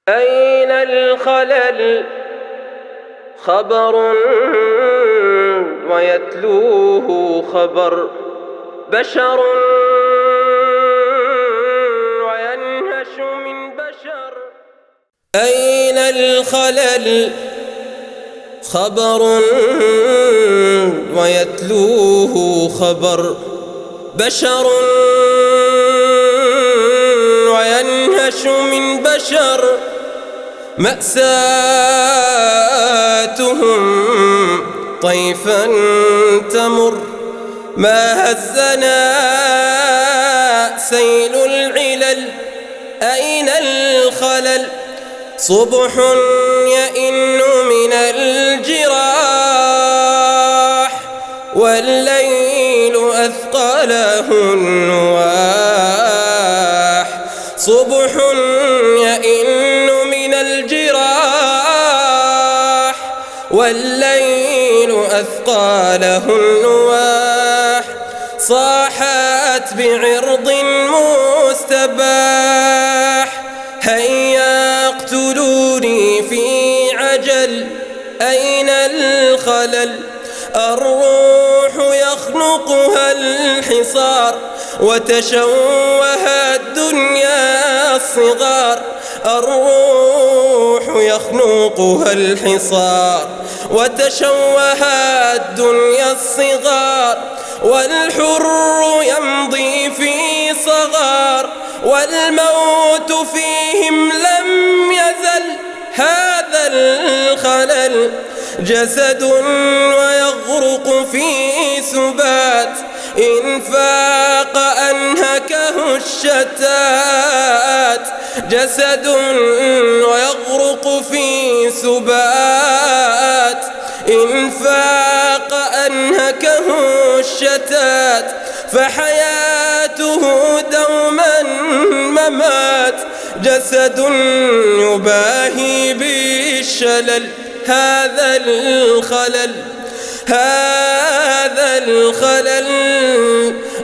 أين الخلل؟ خبر ويتلوه خبر، بشر وينهش من بشر. أين الخلل؟ خبر ويتلوه خبر، بشر وينهش من بشر. مأساتهم طيفا تمر، ما هزنا سيل العلل. أين الخلل؟ صبح يئن من الجراح، والليل أثقله النواح. صبح يئن من الجراح، والليل أثقله النواح. صاحت بعرض مستباح، هيا اقتلوني في عجل. أين الخلل؟ الروح يخنقها الحصار، وتشوه الدنيا الصغار. الروح يخنقها الحصار، وتشوه الدنيا الصغار. والحر يمضي في صغار، والموت فيهم لم يزل. هذا الخلل جسد ويغرق في سبات، إن فاق أنهكه الشتات. جسد ويغرق في سبات، إن فاق أنهكه الشتات. فحياته دوما ممات، جسد يباهي بالشلل. هذا الخلل، هذا الخلل.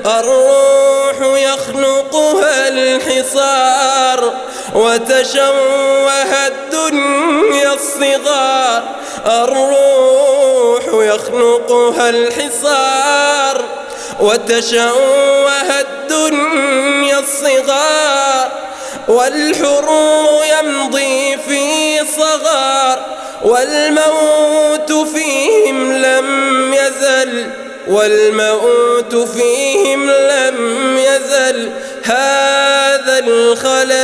الروح يخنقها الحصار، وتشوه الدنيا الصغار. الروح يخنقها الحصار، وتشوه الدنيا الصغار. والحر يمضي في صغار، والموت فيهم لم يزل. والموت فيهم لم يزل. هذا الخلل